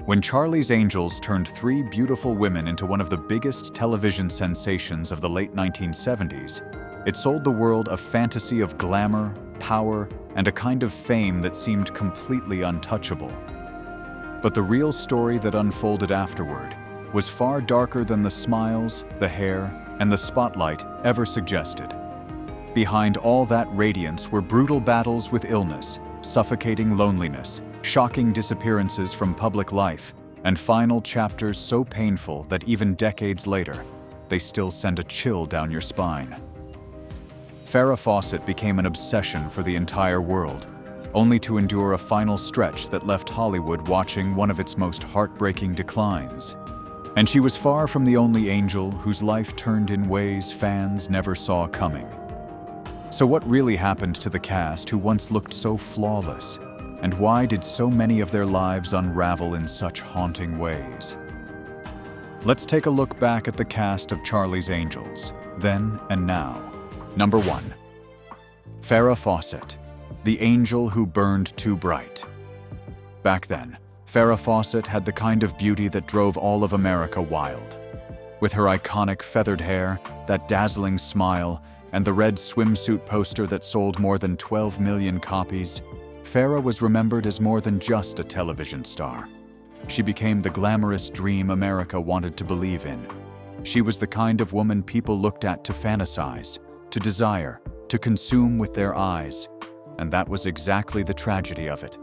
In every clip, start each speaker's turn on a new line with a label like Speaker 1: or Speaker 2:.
Speaker 1: When Charlie's Angels turned three beautiful women into one of the biggest television sensations of the late 1970s, it sold the world a fantasy of glamour, power, and a kind of fame that seemed completely untouchable. But the real story that unfolded afterward was far darker than the smiles, the hair, and the spotlight ever suggested. Behind all that radiance were brutal battles with illness, suffocating loneliness, shocking disappearances from public life, and final chapters so painful that even decades later, they still send a chill down your spine. Farah Fawcett became an obsession for the entire world, only to endure a final stretch that left Hollywood watching one of its most heartbreaking declines. And she was far from the only angel whose life turned in ways fans never saw coming. So what really happened to the cast who once looked so flawless? And why did so many of their lives unravel in such haunting ways? Let's take a look back at the cast of Charlie's Angels, then and now. Number 1. Farah Fawcett, the angel who burned too bright. Back then, Farah Fawcett had the kind of beauty that drove all of America wild. With her iconic feathered hair, that dazzling smile, and the red swimsuit poster that sold more than 12 million copies, Farah was remembered as more than just a television star. She became the glamorous dream America wanted to believe in. She was the kind of woman people looked at to fantasize, to desire, to consume with their eyes. And that was exactly the tragedy of it.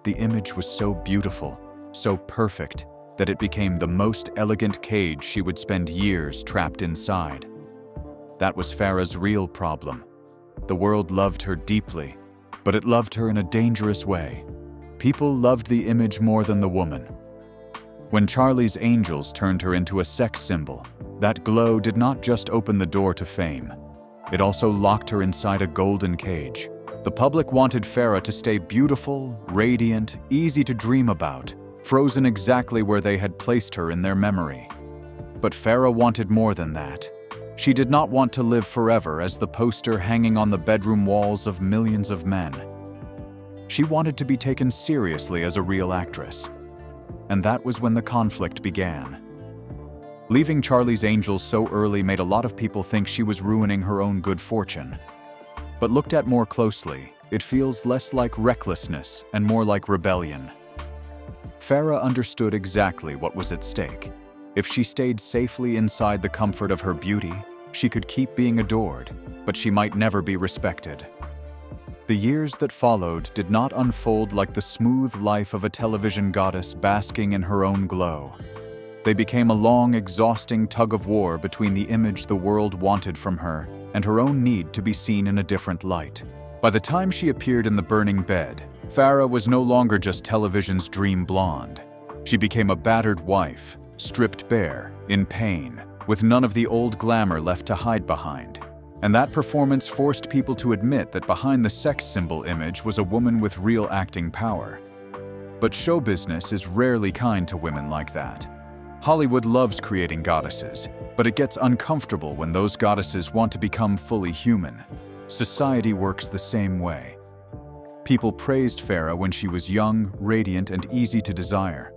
Speaker 1: The image was so beautiful, so perfect, that it became the most elegant cage she would spend years trapped inside. That was Farah's real problem. The world loved her deeply, but it loved her in a dangerous way. People loved the image more than the woman. When Charlie's Angels turned her into a sex symbol, that glow did not just open the door to fame. It also locked her inside a golden cage. The public wanted Farah to stay beautiful, radiant, easy to dream about, frozen exactly where they had placed her in their memory. But Farah wanted more than that. She did not want to live forever as the poster hanging on the bedroom walls of millions of men. She wanted to be taken seriously as a real actress. And that was when the conflict began. Leaving Charlie's Angels so early made a lot of people think she was ruining her own good fortune. But looked at more closely, it feels less like recklessness and more like rebellion. Farah understood exactly what was at stake. If she stayed safely inside the comfort of her beauty, she could keep being adored, but she might never be respected. The years that followed did not unfold like the smooth life of a television goddess basking in her own glow. They became a long, exhausting tug-of-war between the image the world wanted from her and her own need to be seen in a different light. By the time she appeared in the burning bed, Farah was no longer just television's dream blonde. She became a battered wife, stripped bare, in pain, with none of the old glamour left to hide behind. And that performance forced people to admit that behind the sex symbol image was a woman with real acting power. But show business is rarely kind to women like that. Hollywood loves creating goddesses, but it gets uncomfortable when those goddesses want to become fully human. Society works the same way. People praised Farah when she was young, radiant, and easy to desire.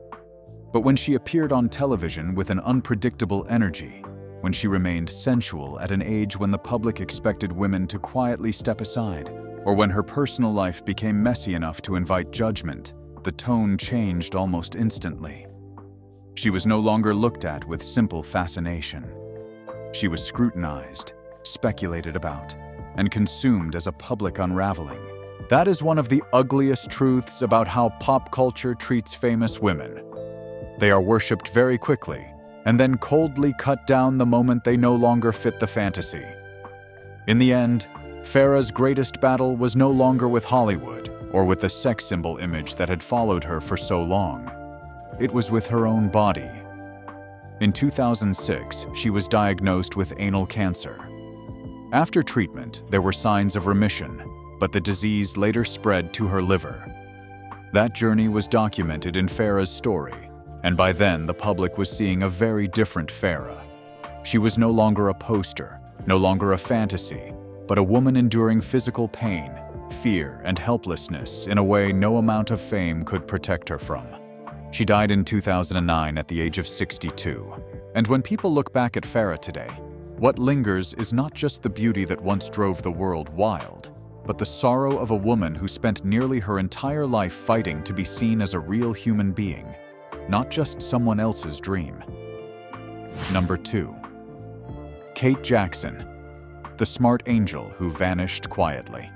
Speaker 1: But when she appeared on television with an unpredictable energy, when she remained sensual at an age when the public expected women to quietly step aside, or when her personal life became messy enough to invite judgment, the tone changed almost instantly. She was no longer looked at with simple fascination. She was scrutinized, speculated about, and consumed as a public unraveling. That is one of the ugliest truths about how pop culture treats famous women. They are worshipped very quickly, and then coldly cut down the moment they no longer fit the fantasy. In the end, Farah's greatest battle was no longer with Hollywood or with the sex symbol image that had followed her for so long. It was with her own body. In 2006, she was diagnosed with anal cancer. After treatment, there were signs of remission, but the disease later spread to her liver. That journey was documented in Farah's story, and by then the public was seeing a very different Farah. She was no longer a poster, no longer a fantasy, but a woman enduring physical pain, fear, and helplessness in a way no amount of fame could protect her from. She died in 2009 at the age of 62. And when people look back at Farah today, what lingers is not just the beauty that once drove the world wild, but the sorrow of a woman who spent nearly her entire life fighting to be seen as a real human being, not just someone else's dream. Number 2. Kate Jackson, the smart angel who vanished quietly.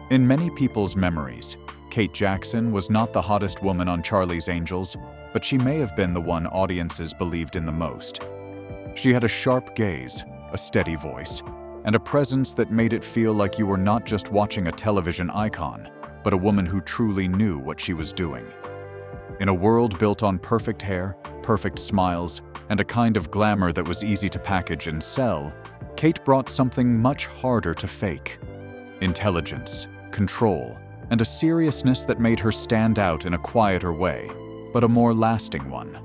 Speaker 1: In many people's memories, Kate Jackson was not the hottest woman on Charlie's Angels, but she may have been the one audiences believed in the most. She had a sharp gaze, a steady voice, and a presence that made it feel like you were not just watching a television icon, but a woman who truly knew what she was doing. In a world built on perfect hair, perfect smiles, and a kind of glamour that was easy to package and sell, Kate brought something much harder to fake: intelligence, control, and a seriousness that made her stand out in a quieter way, but a more lasting one.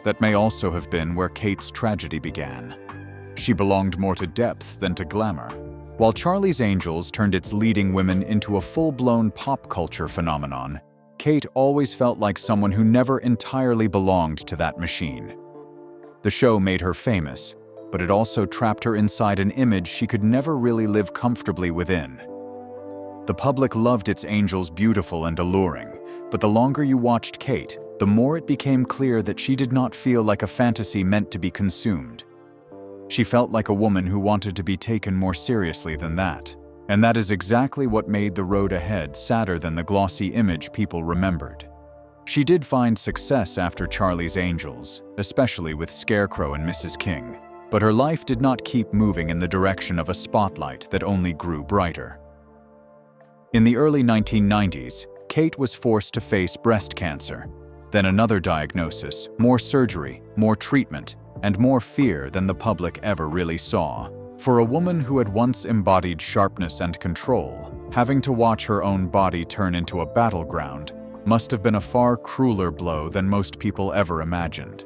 Speaker 1: That may also have been where Kate's tragedy began. She belonged more to depth than to glamour. While Charlie's Angels turned its leading women into a full-blown pop culture phenomenon, Kate always felt like someone who never entirely belonged to that machine. The show made her famous, but it also trapped her inside an image she could never really live comfortably within. The public loved its angels beautiful and alluring, but the longer you watched Kate, the more it became clear that she did not feel like a fantasy meant to be consumed. She felt like a woman who wanted to be taken more seriously than that, and that is exactly what made the road ahead sadder than the glossy image people remembered. She did find success after Charlie's Angels, especially with Scarecrow and Mrs. King, but her life did not keep moving in the direction of a spotlight that only grew brighter. In the early 1990s, Kate was forced to face breast cancer, then another diagnosis, more surgery, more treatment, and more fear than the public ever really saw. For a woman who had once embodied sharpness and control, having to watch her own body turn into a battleground must have been a far crueler blow than most people ever imagined.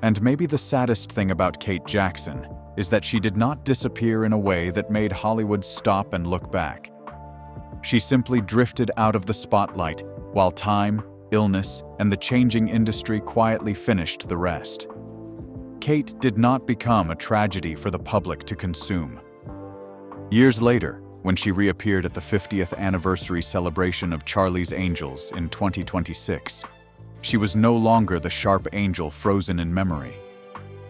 Speaker 1: And maybe the saddest thing about Kate Jackson is that she did not disappear in a way that made Hollywood stop and look back. She simply drifted out of the spotlight while time, illness, and the changing industry quietly finished the rest. Kate did not become a tragedy for the public to consume. Years later, when she reappeared at the 50th anniversary celebration of Charlie's Angels in 2026, she was no longer the sharp angel frozen in memory.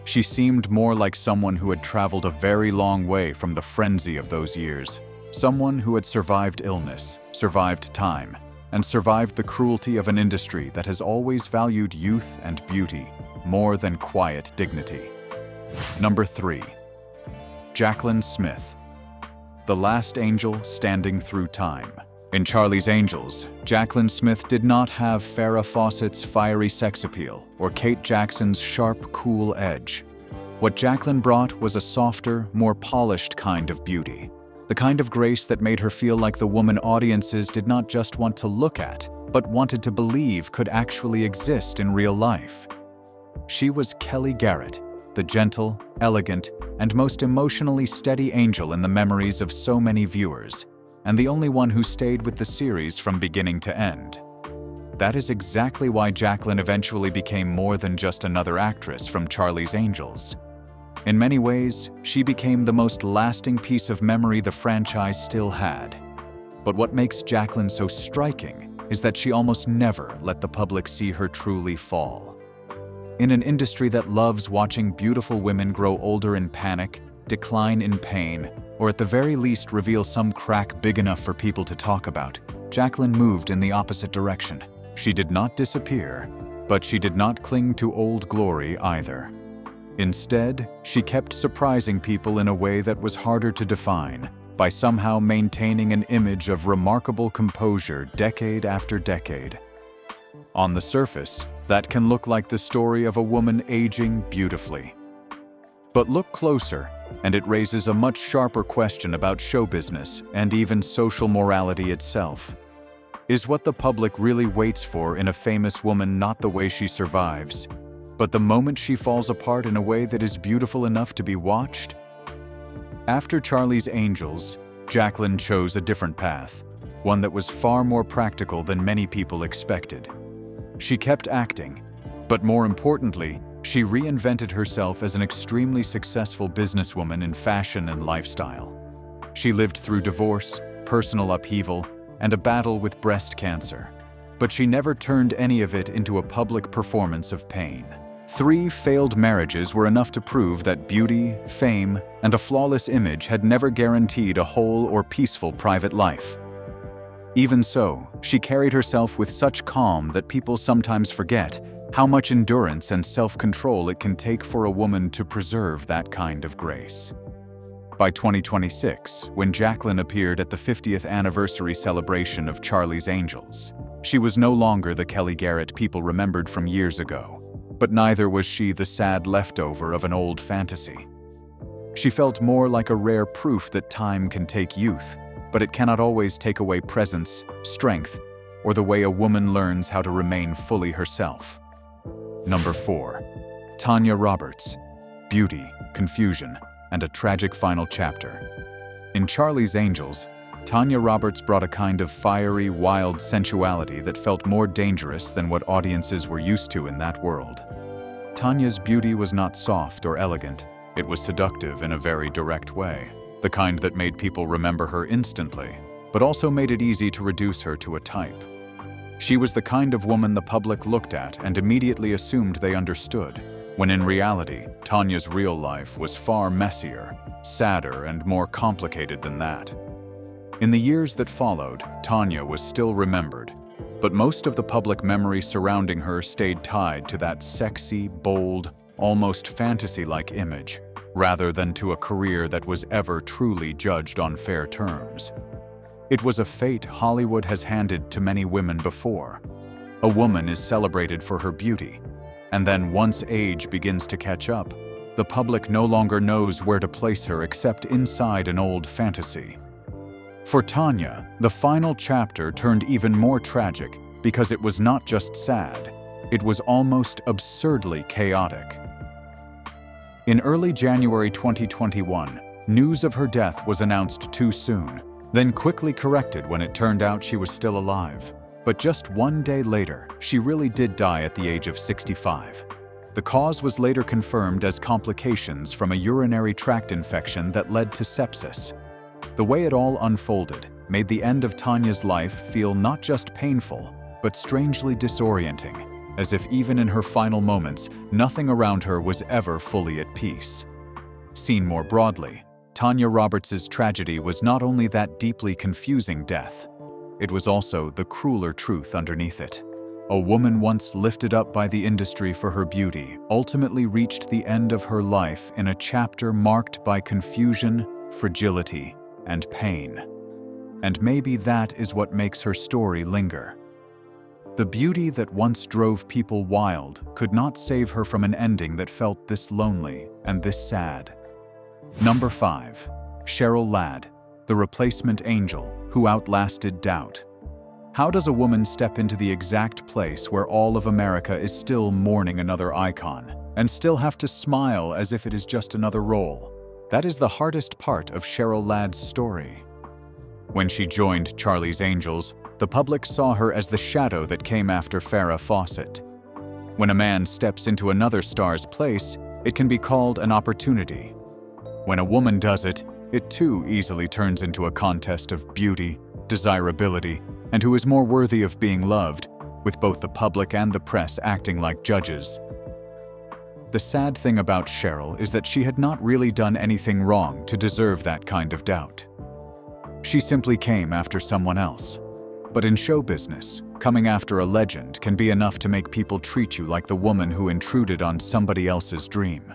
Speaker 1: She seemed more like someone who had traveled a very long way from the frenzy of those years. Someone who had survived illness, survived time, and survived the cruelty of an industry that has always valued youth and beauty more than quiet dignity. Number 3. Jaclyn Smith, the last angel standing through time. In Charlie's Angels, Jaclyn Smith did not have Farah Fawcett's fiery sex appeal or Kate Jackson's sharp, cool edge. What Jaclyn brought was a softer, more polished kind of beauty. The kind of grace that made her feel like the woman audiences did not just want to look at, but wanted to believe could actually exist in real life. She was Kelly Garrett, the gentle, elegant, and most emotionally steady angel in the memories of so many viewers, and the only one who stayed with the series from beginning to end. That is exactly why Jaclyn eventually became more than just another actress from Charlie's Angels. In many ways, she became the most lasting piece of memory the franchise still had. But what makes Jaclyn so striking is that she almost never let the public see her truly fall. In an industry that loves watching beautiful women grow older in panic, decline in pain, or at the very least reveal some crack big enough for people to talk about, Jaclyn moved in the opposite direction. She did not disappear, but she did not cling to old glory either. Instead, she kept surprising people in a way that was harder to define, by somehow maintaining an image of remarkable composure decade after decade. On the surface, that can look like the story of a woman aging beautifully. But look closer, and it raises a much sharper question about show business and even social morality itself. Is what the public really waits for in a famous woman not the way she survives, but the moment she falls apart in a way that is beautiful enough to be watched? After Charlie's Angels, Jaclyn chose a different path, one that was far more practical than many people expected. She kept acting, but more importantly, she reinvented herself as an extremely successful businesswoman in fashion and lifestyle. She lived through divorce, personal upheaval, and a battle with breast cancer, but she never turned any of it into a public performance of pain. 3 failed marriages were enough to prove that beauty, fame, and a flawless image had never guaranteed a whole or peaceful private life. Even so, she carried herself with such calm that people sometimes forget how much endurance and self-control it can take for a woman to preserve that kind of grace. By 2026, when Jaclyn appeared at the 50th anniversary celebration of Charlie's Angels, she was no longer the Kelly Garrett people remembered from years ago, but neither was she the sad leftover of an old fantasy. She felt more like a rare proof that time can take youth, but it cannot always take away presence, strength, or the way a woman learns how to remain fully herself. Number 4. Tanya Roberts. Beauty, confusion, and a tragic final chapter. In Charlie's Angels, Tanya Roberts brought a kind of fiery, wild sensuality that felt more dangerous than what audiences were used to in that world. Tanya's beauty was not soft or elegant. It was seductive in a very direct way, the kind that made people remember her instantly, but also made it easy to reduce her to a type. She was the kind of woman the public looked at and immediately assumed they understood, when in reality, Tanya's real life was far messier, sadder, and more complicated than that. In the years that followed, Tanya was still remembered, but most of the public memory surrounding her stayed tied to that sexy, bold, almost fantasy-like image, rather than to a career that was ever truly judged on fair terms. It was a fate Hollywood has handed to many women before. A woman is celebrated for her beauty, and then once age begins to catch up, the public no longer knows where to place her except inside an old fantasy. For Tanya, the final chapter turned even more tragic because it was not just sad, it was almost absurdly chaotic. In early January 2021, news of her death was announced too soon, then quickly corrected when it turned out she was still alive. But just one day later, she really did die at the age of 65. The cause was later confirmed as complications from a urinary tract infection that led to sepsis. The way it all unfolded made the end of Tanya's life feel not just painful, but strangely disorienting, as if even in her final moments, nothing around her was ever fully at peace. Seen more broadly, Tanya Roberts' tragedy was not only that deeply confusing death, it was also the crueler truth underneath it. A woman once lifted up by the industry for her beauty ultimately reached the end of her life in a chapter marked by confusion, fragility, and pain. And maybe that is what makes her story linger. The beauty that once drove people wild could not save her from an ending that felt this lonely and this sad. Number 5. Cheryl Ladd, the replacement angel who outlasted doubt. How does a woman step into the exact place where all of America is still mourning another icon and still have to smile as if it is just another role? That is the hardest part of Cheryl Ladd's story. When she joined Charlie's Angels, the public saw her as the shadow that came after Farah Fawcett. When a man steps into another star's place, it can be called an opportunity. When a woman does it, it too easily turns into a contest of beauty, desirability, and who is more worthy of being loved, with both the public and the press acting like judges. The sad thing about Cheryl is that she had not really done anything wrong to deserve that kind of doubt. She simply came after someone else. But in show business, coming after a legend can be enough to make people treat you like the woman who intruded on somebody else's dream.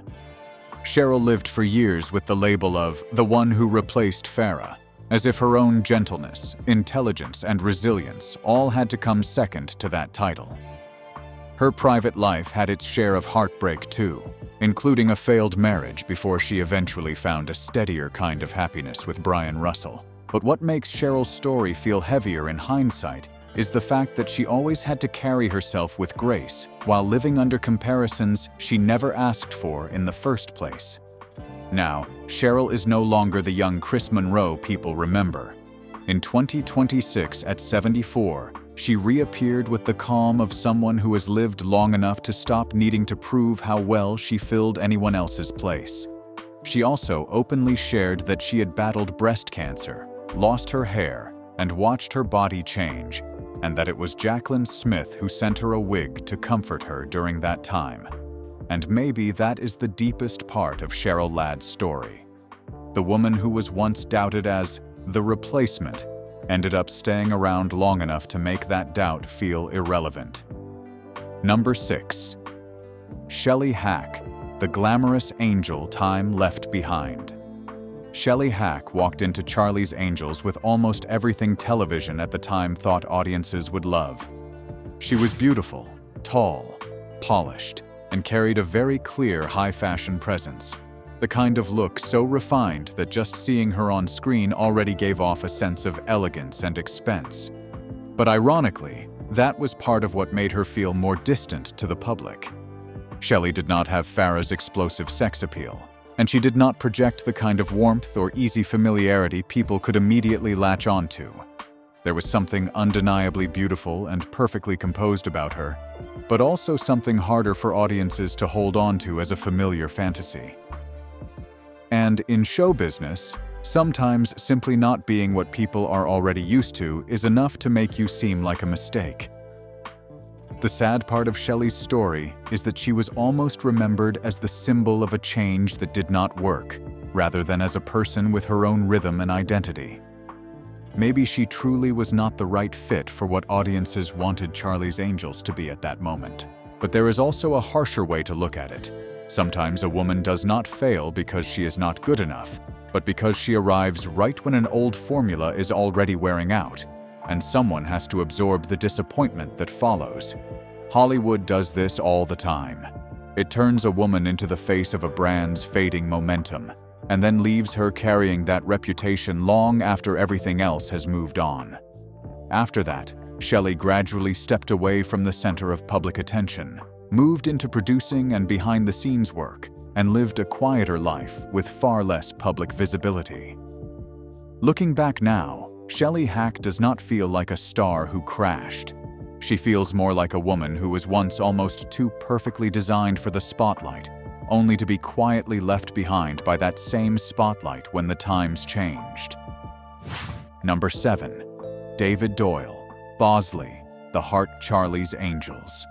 Speaker 1: Cheryl lived for years with the label of the one who replaced Farah, as if her own gentleness, intelligence, and resilience all had to come second to that title. Her private life had its share of heartbreak too, including a failed marriage before she eventually found a steadier kind of happiness with Brian Russell. But what makes Cheryl's story feel heavier in hindsight is the fact that she always had to carry herself with grace while living under comparisons she never asked for in the first place. Now, Cheryl is no longer the young Chris Monroe people remember. In 2026, at 74, She reappeared with the calm of someone who has lived long enough to stop needing to prove how well she filled anyone else's place. She also openly shared that she had battled breast cancer, lost her hair, and watched her body change, and that it was Jaclyn Smith who sent her a wig to comfort her during that time. And maybe that is the deepest part of Cheryl Ladd's story. The woman who was once doubted as the replacement ended up staying around long enough to make that doubt feel irrelevant. Number 6. Shelley Hack, the glamorous angel time left behind. Shelley Hack walked into Charlie's Angels with almost everything television at the time thought audiences would love. She was beautiful, tall, polished, and carried a very clear high-fashion presence, the kind of look so refined that just seeing her on screen already gave off a sense of elegance and expense. But ironically, that was part of what made her feel more distant to the public. Shelley did not have Farah's explosive sex appeal, and she did not project the kind of warmth or easy familiarity people could immediately latch onto. There was something undeniably beautiful and perfectly composed about her, but also something harder for audiences to hold on to as a familiar fantasy. And in show business, sometimes simply not being what people are already used to is enough to make you seem like a mistake. The sad part of Shelley's story is that she was almost remembered as the symbol of a change that did not work, rather than as a person with her own rhythm and identity. Maybe she truly was not the right fit for what audiences wanted Charlie's Angels to be at that moment. But there is also a harsher way to look at it. Sometimes a woman does not fail because she is not good enough, but because she arrives right when an old formula is already wearing out, and someone has to absorb the disappointment that follows. Hollywood does this all the time. It turns a woman into the face of a brand's fading momentum, and then leaves her carrying that reputation long after everything else has moved on. After that, Shelley gradually stepped away from the center of public attention, moved into producing and behind-the-scenes work, and lived a quieter life with far less public visibility. Looking back now, Shelley Hack does not feel like a star who crashed. She feels more like a woman who was once almost too perfectly designed for the spotlight, only to be quietly left behind by that same spotlight when the times changed. Number 7. David Doyle, Bosley, the Heart Charlie's Angels.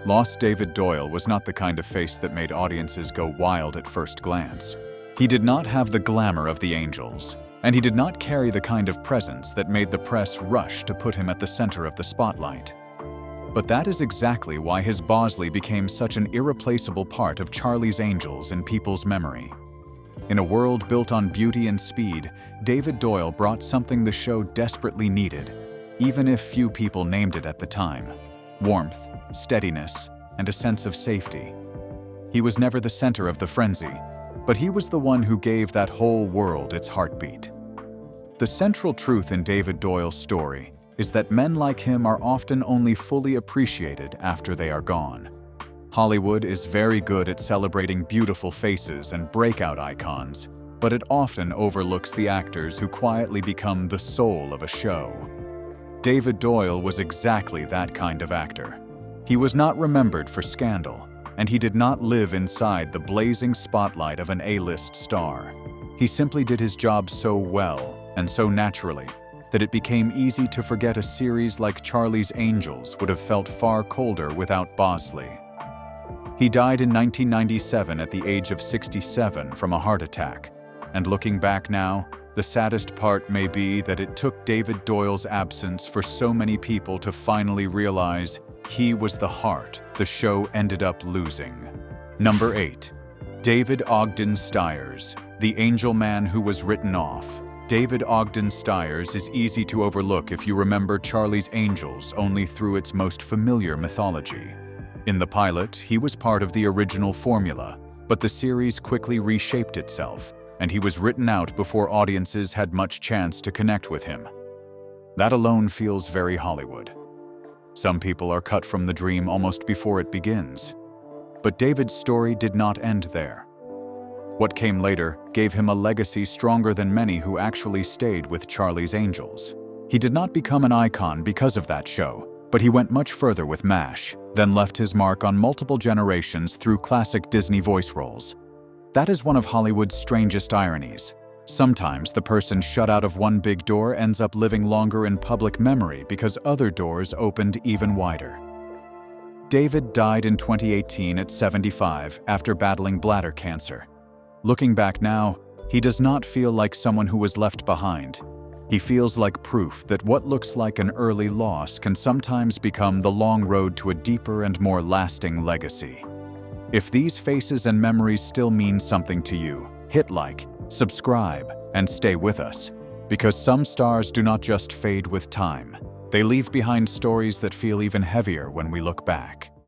Speaker 1: Lost David Doyle was not the kind of face that made audiences go wild at first glance. He did not have the glamour of the Angels, and he did not carry the kind of presence that made the press rush to put him at the center of the spotlight. But that is exactly why his Bosley became such an irreplaceable part of Charlie's Angels in people's memory. In a world built on beauty and speed, David Doyle brought something the show desperately needed, even if few people named it at the time: warmth, steadiness, and a sense of safety. He was never the center of the frenzy, but he was the one who gave that whole world its heartbeat. The central truth in David Doyle's story is that men like him are often only fully appreciated after they are gone. Hollywood is very good at celebrating beautiful faces and breakout icons, but it often overlooks the actors who quietly become the soul of a show. David Doyle was exactly that kind of actor. He was not remembered for scandal, and he did not live inside the blazing spotlight of an A-list star. He simply did his job so well and so naturally that it became easy to forget a series like Charlie's Angels would have felt far colder without Bosley. He died in 1997 at the age of 67 from a heart attack, and looking back now, the saddest part may be that it took David Doyle's absence for so many people to finally realize he was the heart the show ended up losing. Number 8. David Ogden Stiers, the angel man who was written off. David Ogden Stiers is easy to overlook if you remember Charlie's Angels only through its most familiar mythology. In the pilot, he was part of the original formula, but the series quickly reshaped itself, and he was written out before audiences had much chance to connect with him. That alone feels very Hollywood. Some people are cut from the dream almost before it begins. But David's story did not end there. What came later gave him a legacy stronger than many who actually stayed with Charlie's Angels. He did not become an icon because of that show, but he went much further with MASH, then left his mark on multiple generations through classic Disney voice roles. That is one of Hollywood's strangest ironies. Sometimes the person shut out of one big door ends up living longer in public memory because other doors opened even wider. David died in 2018 at 75 after battling bladder cancer. Looking back now, he does not feel like someone who was left behind. He feels like proof that what looks like an early loss can sometimes become the long road to a deeper and more lasting legacy. If these faces and memories still mean something to you, hit like, subscribe, and stay with us. Because some stars do not just fade with time. They leave behind stories that feel even heavier when we look back.